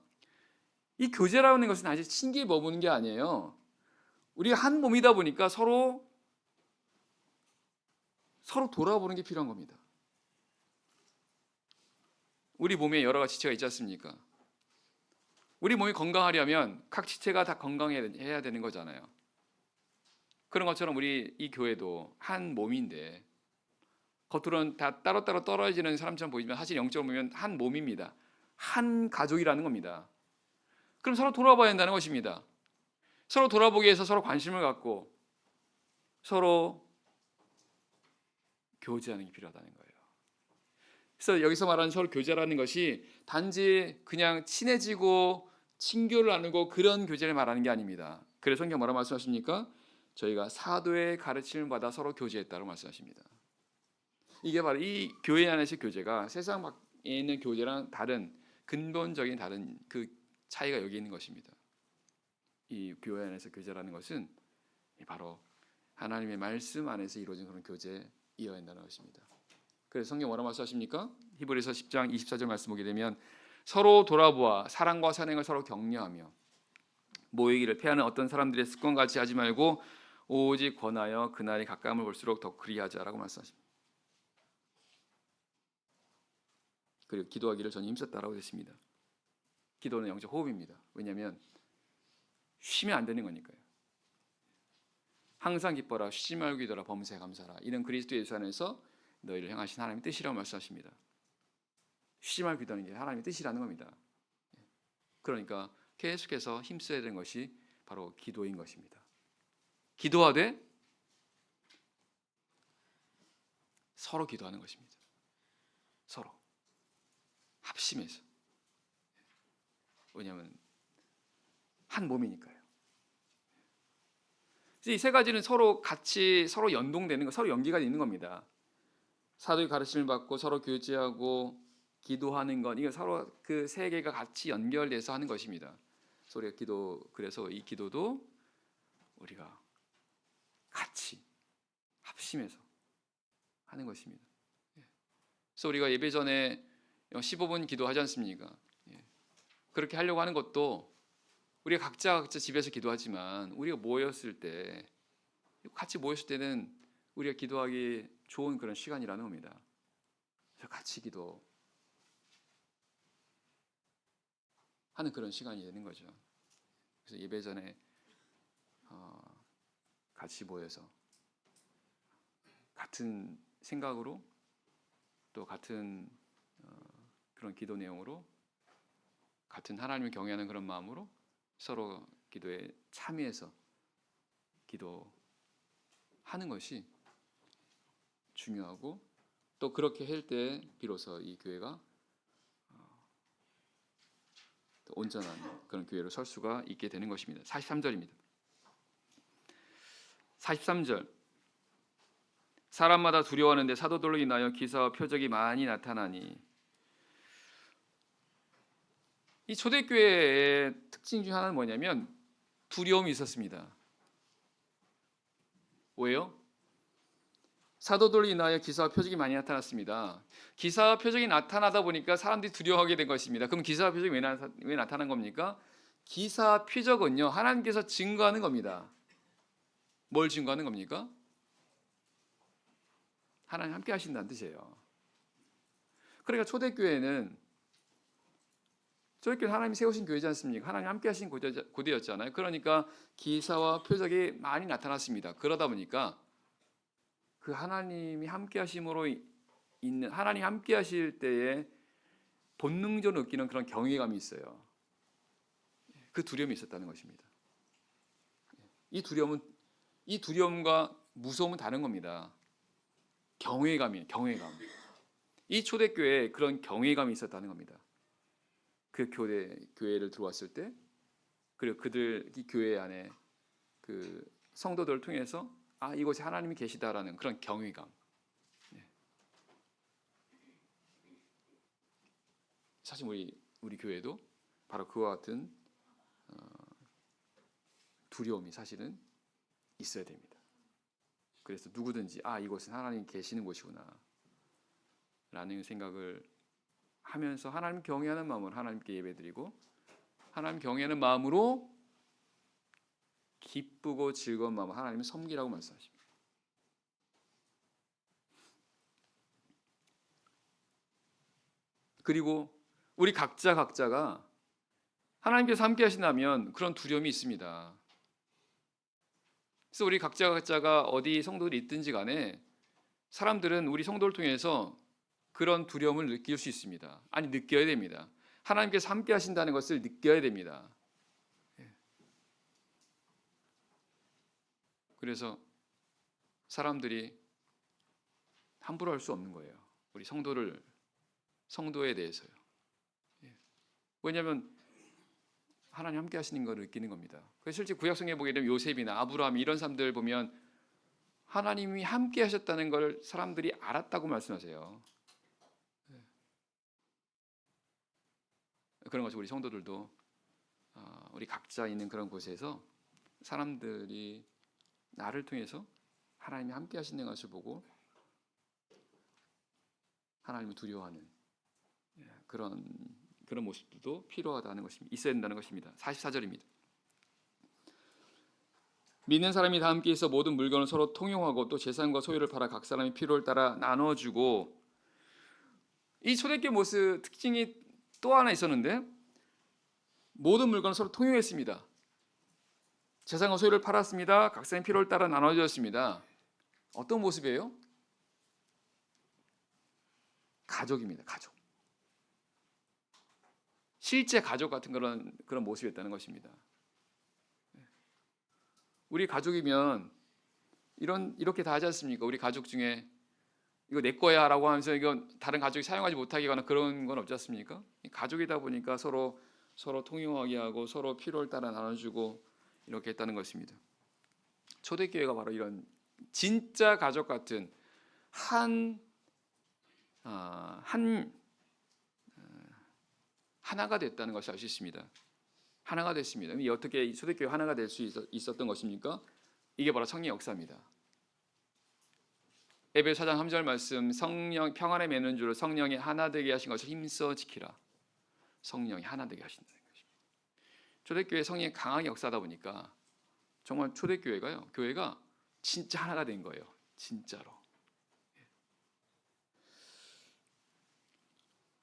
Speaker 1: 이 교제라는 것은 아직 신기에 머무는 게 아니에요. 우리가 한 몸이다 보니까 서로 돌아보는 게 필요한 겁니다. 우리 몸에 여러 가지 지체가 있지 않습니까? 우리 몸이 건강하려면 각 지체가 다 건강해야 되는 거잖아요. 그런 것처럼 우리 이 교회도 한 몸인데 겉으로는 다 따로따로 떨어지는 사람처럼 보이지만 사실 영적으로 보면 한 몸입니다. 한 가족이라는 겁니다. 그럼 서로 돌아봐야 한다는 것입니다. 서로 돌아보기 위해서 서로 관심을 갖고 서로 교제하는 게 필요하다는 거예요. 그래서 여기서 말하는 서로 교제라는 것이 단지 그냥 친해지고 친교를 나누고 그런 교제를 말하는 게 아닙니다. 그래서 성경 뭐라 말씀하십니까? 저희가 사도의 가르침을 받아 서로 교제했다고 말씀하십니다. 이게 바로 이 교회 안에서의 교제가 세상 밖에 있는 교제랑 다른 근본적인 다른 그 차이가 여기 있는 것입니다. 이 교회 안에서 교제라는 것은 바로 하나님의 말씀 안에서 이루어진 그런 교제이어야 한다는 것입니다. 그래서 성경 뭐라 말씀하십니까? 히브리서 10장 24절 말씀 보게 되면 서로 돌아보아 사랑과 선행을 서로 격려하며 모이기를 패하는 어떤 사람들의 습관같이 하지 말고 오직 권하여 그날이 가까움을 볼수록 더 그리하자라고 말씀하십니다. 그리고 기도하기를 전혀 힘썼다라고 했습니다. 기도는 영적 호흡입니다. 왜냐하면 쉬면 안 되는 거니까요. 항상 기뻐라, 쉬지 말고 기도라, 범사에 감사라. 이는 그리스도 예수 안에서 너희를 향하신 하나님의 뜻이라고 말씀하십니다. 쉬지 말고 기도하는 게 하나님의 뜻이라는 겁니다. 그러니까 계속해서 힘써야 되는 것이 바로 기도인 것입니다. 기도하되 서로 기도하는 것입니다. 서로 합심해서. 왜냐하면 한 몸이니까요. 이 세 가지는 서로 같이 서로 연동되는 거, 서로 연계가 있는 겁니다. 사도의 가르침을 받고 서로 교제하고 기도하는 것, 이거 서로 그 세 개가 같이 연결돼서 하는 것입니다. 우리가 기도, 그래서 이 기도도 우리가 같이 합심해서 하는 것입니다. 그래서 우리가 예배 전에 15분 기도하지 않습니까? 그렇게 하려고 하는 것도 우리가 각자 집에서 기도하지만 우리가 모였을 때, 같이 모였을 때는 우리가 기도하기 좋은 그런 시간이라는 겁니다. 그래서 같이 기도하는 그런 시간이 되는 거죠. 그래서 예배 전에 같이 모여서 같은 생각으로 또 같은 그런 기도 내용으로 같은 하나님을 경외하는 그런 마음으로 서로 기도에 참여해서 기도하는 것이 중요하고, 또 그렇게 할 때 비로소 이 교회가 온전한 그런 교회로 설 수가 있게 되는 것입니다. 43절입니다. 43절 사람마다 두려워하는데 사도들로 인하여 기사와 표적이 많이 나타나니. 이 초대교회의 특징 중 하나는 뭐냐면 두려움이 있었습니다. 왜요? 사도들로 인하여 기사와 표적이 많이 나타났습니다. 기사와 표적이 나타나다 보니까 사람들이 두려워하게 된 것입니다. 그럼 기사와 표적이 왜 나타난 겁니까? 기사와 표적은요, 하나님께서 증거하는 겁니다. 뭘 증거하는 겁니까? 하나님 함께 하신다는 뜻이에요. 그러니까 초대교회는 하나님이 세우신 교회지 않습니까? 하나님 함께 하신 고대였잖아요. 그러니까 기사와 표적이 많이 나타났습니다. 그러다 보니까 그 하나님이 함께 하심으로 있는, 하나님 함께 하실 때에 본능적으로 느끼는 그런 경외감이 있어요. 그 두려움이 있었다는 것입니다. 이 두려움과 무서움은 다른 겁니다. 경외감이에요. 경외감. 이 초대교회에 그런 경외감이 있었다는 겁니다. 그 교회를 들어왔을 때, 그리고 이 교회 안에 그 성도들을 통해서 이곳에 하나님이 계시다라는 그런 경외감. 사실 우리 교회도 바로 그와 같은 두려움이 사실은 있어야 됩니다. 그래서 누구든지 이곳은 하나님이 계시는 곳이구나 라는 생각을 하면서 하나님 경외하는 마음으로 하나님께 예배드리고, 하나님 경외하는 마음으로 기쁘고 즐거운 마음으로 하나님을 섬기라고 말씀하십니다. 그리고 우리 각자가 하나님께서 함께 하신다면 그런 두려움이 있습니다. 그래서 우리 각자가 어디 성도들이 있든지 간에 사람들은 우리 성도를 통해서 그런 두려움을 느낄 수 있습니다. 아니, 느껴야 됩니다. 하나님께서 함께 하신다는 것을 느껴야 됩니다. 그래서 사람들이 함부로 할 수 없는 거예요. 우리 성도에 대해서요. 왜냐하면 하나님 함께 하시는 걸 느끼는 겁니다. 그래서 실제 구약성경에 보게 되면 요셉이나 아브라함 이런 사람들 보면 하나님이 함께 하셨다는 걸 사람들이 알았다고 말씀하세요. 그런 것이 우리 성도들도 우리 각자 있는 그런 곳에서 사람들이 나를 통해서 하나님이 함께 하시는 것을 보고 하나님을 두려워하는 그런 모습도 필요하다는 것입니다. 있어야 된다는 것입니다. 44절입니다. 믿는 사람이 다 함께 있어 모든 물건을 서로 통용하고 또 재산과 소유를 팔아 각 사람의 필요를 따라 나눠주고. 이 초대교회 모습 특징이 또 하나 있었는데 모든 물건을 서로 통용했습니다. 재산과 소유를 팔았습니다. 각 사람의 필요를 따라 나눠주었습니다. 어떤 모습이에요? 가족입니다. 가족. 실제 가족 같은 그런 모습이었다는 것입니다. 우리 가족이면 이렇게 다 하지 않습니까? 우리 가족 중에 이거 내 거야라고 하면서 이건 다른 가족이 사용하지 못하게 하거나 그런 건 없지 않습니까? 가족이다 보니까 서로 통용하게 하고 서로 필요를 따라 나눠주고 이렇게 했다는 것입니다. 초대교회가 바로 이런 진짜 가족 같은 하나가 됐다는 것을 알 수 있습니다. 하나가 됐습니다. 어떻게 초대교회 하나가 될 수 있었던 것입니까? 이게 바로 성령의 역사입니다. 에베소 4장 3절 말씀, 성령 평안에 매는 줄로 성령이 하나 되게 하신 것을 힘써 지키라. 성령이 하나 되게 하신다는 것입니다. 초대교회 성령이 강하게 역사하다 보니까 정말 교회가 진짜 하나가 된 거예요. 진짜로.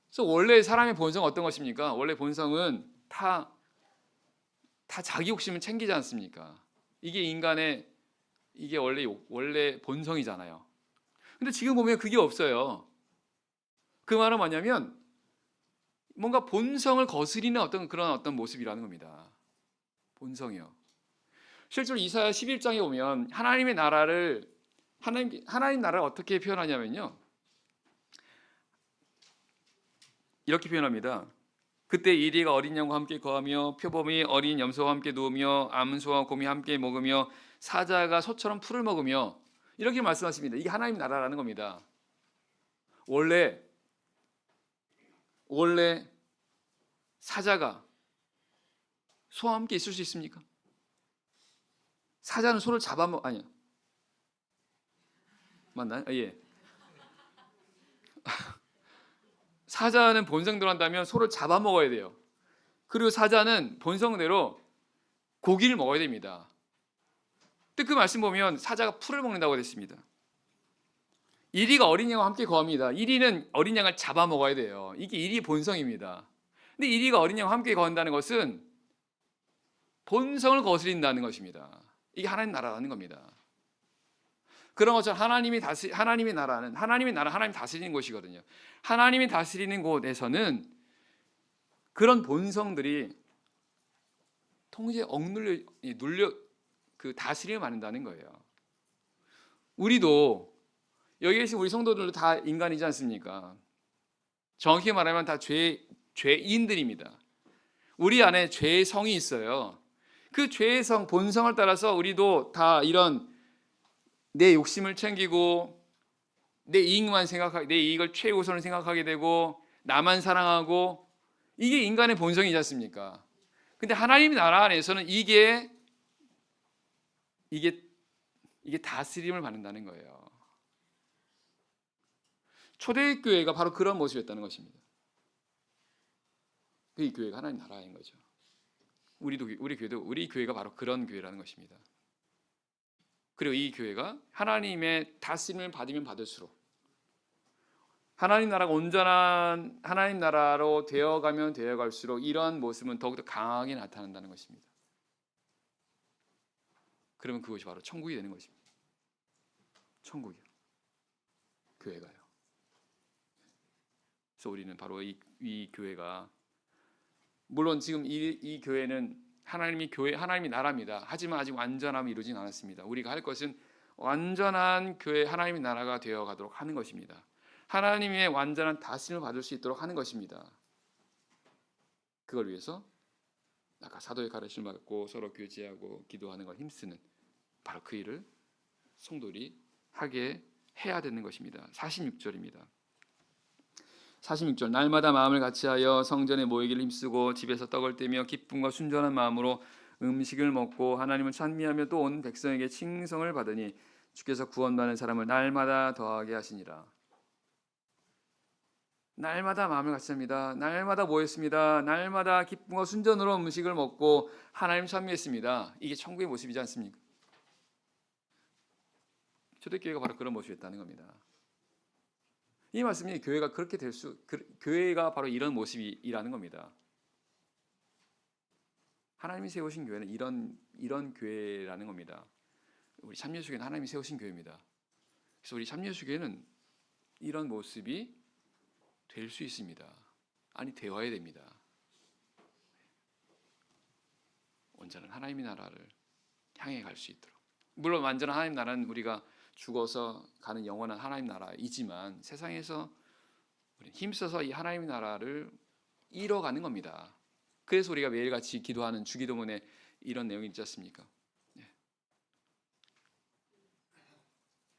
Speaker 1: 그래서 원래 사람의 본성은 어떤 것입니까? 원래 본성은 다 자기 욕심을 챙기지 않습니까? 이게 원래 본성이잖아요. 근데 지금 보면 그게 없어요. 그 말은 뭐냐면 뭔가 본성을 거스리는 어떤 모습이라는 겁니다. 본성이요. 실제로 이사야 11장에 보면 하나님 나라를 어떻게 표현하냐면요. 이렇게 표현합니다. 그때 이리가 어린 양과 함께 거하며 표범이 어린 염소와 함께 누우며 암소와 곰이 함께 먹으며 사자가 소처럼 풀을 먹으며 이렇게 말씀하십니다. 이게 하나님 나라라는 겁니다. 원래 사자가 소와 함께 있을 수 있습니까? 사자는 소를 아니요. 맞나요? 예. 사자는 본성대로 한다면 소를 잡아먹어야 돼요. 그리고 사자는 본성대로 고기를 먹어야 됩니다. 근데 그 말씀 보면 사자가 풀을 먹는다고 됐습니다. 이리가 어린 양과 함께 거합니다. 이리는 어린 양을 잡아먹어야 돼요. 이게 이리의 본성입니다. 근데 이리가 어린 양과 함께 거한다는 것은 본성을 거스린다는 것입니다. 이게 하나님 나라라는 겁니다. 그런 것처럼 하나님이 다스리는 곳이거든요. 하나님이 다스리는 곳에서는 그런 본성들이 다스림을 받는다는 거예요. 우리도 여기 계신 우리 성도들도 다 인간이지 않습니까? 정확히 말하면 다 죄인들입니다. 우리 안에 죄의 성이 있어요. 그 죄의 성, 본성을 따라서 우리도 다 이런 내 욕심을 챙기고 내 이익을 최우선을 생각하게 되고 나만 사랑하고 이게 인간의 본성이지 않습니까? 근데 하나님 나라 안에서는 이게 다스림을 받는다는 거예요. 초대교회가 바로 그런 모습이었다는 것입니다. 그 교회가 하나님 나라인 거죠. 우리 교회가 바로 그런 교회라는 것입니다. 그리고 이 교회가 하나님의 다스림을 받으면 받을수록 하나님 나라가 온전한 하나님 나라로 되어가면 되어갈수록 이러한 모습은 더욱더 강하게 나타난다는 것입니다. 그러면 그것이 바로 천국이 되는 것입니다. 천국이요. 교회가요. 그래서 우리는 바로 이 교회가, 물론 지금 이 교회는 하나님이 나라입니다. 하지만 아직 완전함이 이루어지진 않았습니다. 우리가 할 것은 완전한 교회, 하나님의 나라가 되어 가도록 하는 것입니다. 하나님의 완전한 다스림을 받을 수 있도록 하는 것입니다. 그걸 위해서 아까 사도의 가르침을 받고 서로 교제하고 기도하는 걸 힘쓰는 바로 그 일을 성도들이 하게 해야 되는 것입니다. 46절입니다. 46절 날마다 마음을 같이하여 성전에 모이기를 힘쓰고 집에서 떡을 떼며 기쁨과 순전한 마음으로 음식을 먹고 하나님을 찬미하며 또 온 백성에게 칭송을 받으니 주께서 구원받는 사람을 날마다 더하게 하시니라. 날마다 마음을 같이합니다. 날마다 모였습니다. 날마다 기쁨과 순전으로 음식을 먹고 하나님 찬미했습니다. 이게 천국의 모습이지 않습니까? 초대교회가 바로 그런 모습이었다는 겁니다. 이 말씀이 교회가 그렇게 교회가 바로 이런 모습이라는 겁니다. 하나님이 세우신 교회는 이런 교회라는 겁니다. 우리 참여수교회는 하나님이 세우신 교회입니다. 그래서 우리 참여수교회는 이런 모습이 될 수 있습니다. 아니 되어야 됩니다. 온전한 하나님의 나라를 향해 갈 수 있도록. 물론 완전한 하나님 나라는 우리가 죽어서 가는 영원한 하나님 나라이지만 세상에서 우리는 힘써서 이 하나님의 나라를 이뤄가는 겁니다. 그래서 우리가 매일같이 기도하는 주기도문에 이런 내용이 있지 않습니까?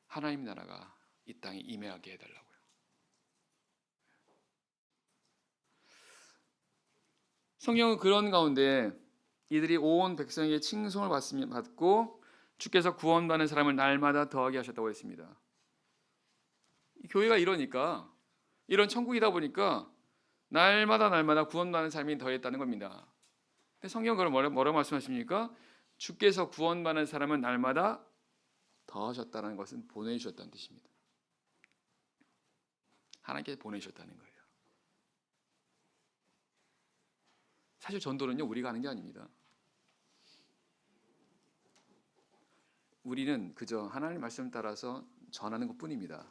Speaker 1: 하나님 나라가 이 땅에 임하게 해달라고요. 성경은 그런 가운데 이들이 온 백성에게 칭송을 받고 주께서 구원받는 사람을 날마다 더하게 하셨다고 했습니다. 교회가 이러니까, 이런 천국이다 보니까 날마다 구원받는 사람이 더했다는 겁니다. 근데 성경은 뭐라고 말씀하십니까? 주께서 구원받는 사람을 날마다 더하셨다는 것은 보내주셨다는 뜻입니다. 하나님께서 보내주셨다는 거예요. 사실 전도는요, 우리가 하는 게 아닙니다. 우리는 그저 하나님 말씀 따라서 전하는 것뿐입니다.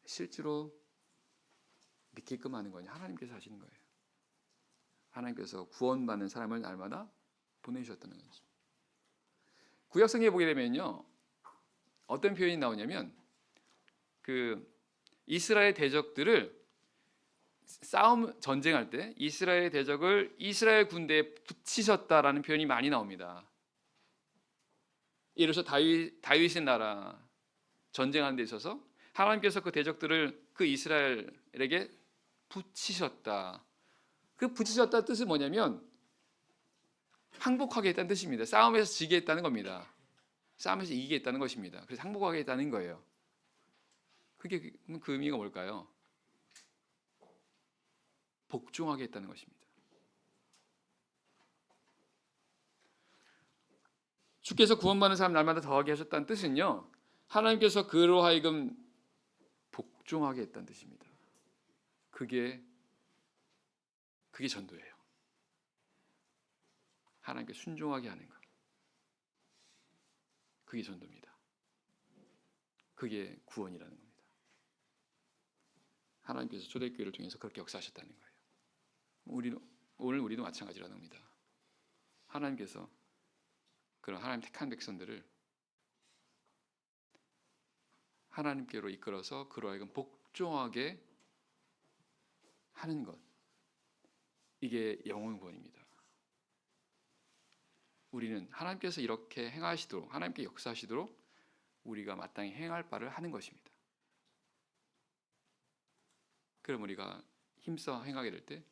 Speaker 1: 실제로 믿게끔 하는 건 하나님께서 하시는 거예요. 하나님께서 구원받는 사람을 날마다 보내주셨다는 거죠. 구약성경에 보게 되면요, 어떤 표현이 나오냐면 이스라엘 대적들을 전쟁할 때 이스라엘 대적을 이스라엘 군대에 붙이셨다라는 표현이 많이 나옵니다. 예를 들어서 다윗의 나라 전쟁하는 데 있어서 하나님께서 그 대적들을 그 이스라엘에게 붙이셨다. 그 붙이셨다 뜻은 뭐냐면 항복하게 했다는 뜻입니다. 싸움에서 지게 했다는 겁니다. 싸움에서 이기게 했다는 것입니다. 그래서 항복하게 했다는 거예요. 그 의미가 뭘까요? 복종하게 했다는 것입니다. 주께서 구원받는 사람 날마다 더하게 하셨다는 뜻은요, 하나님께서 그로 하여금 복종하게 했다는 뜻입니다. 그게 전도예요. 하나님께 순종하게 하는 것. 그게 전도입니다. 그게 구원이라는 겁니다. 하나님께서 초대교회를 통해서 그렇게 역사하셨다는 거예요. 오늘 우리도 마찬가지라는 겁니다. 하나님께서 그런 하나님 택한 백성들을 하나님께로 이끌어서 그로 하여금 복종하게 하는 것, 이게 영혼 구원입니다. 우리는 하나님께서 이렇게 행하시도록, 하나님께 역사하시도록 우리가 마땅히 행할 바를 하는 것입니다. 그럼 우리가 힘써 행하게 될 때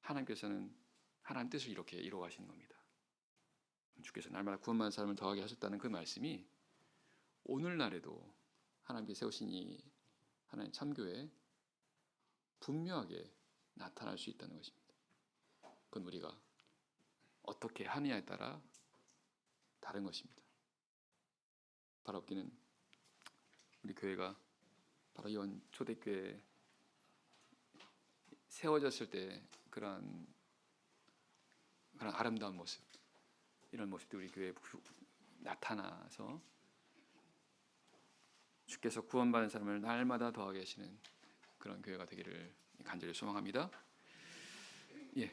Speaker 1: 하나님께서는 하나님 뜻을 이렇게 이루어가시는 겁니다. 주께서 날마다 구원받는 사람을 더하게 하셨다는 그 말씀이 오늘날에도 하나님께 세우신 이 하나님 참교회에 분명하게 나타날 수 있다는 것입니다. 그건 우리가 어떻게 하느냐에 따라 다른 것입니다. 바로 없기는 우리 교회가 바로 이런 초대교회 세워졌을 때 그런 아름다운 모습, 이런 모습들이 우리 교회에 나타나서 주께서 구원받은 사람을 날마다 더하게 하시는 그런 교회가 되기를 간절히 소망합니다. 예.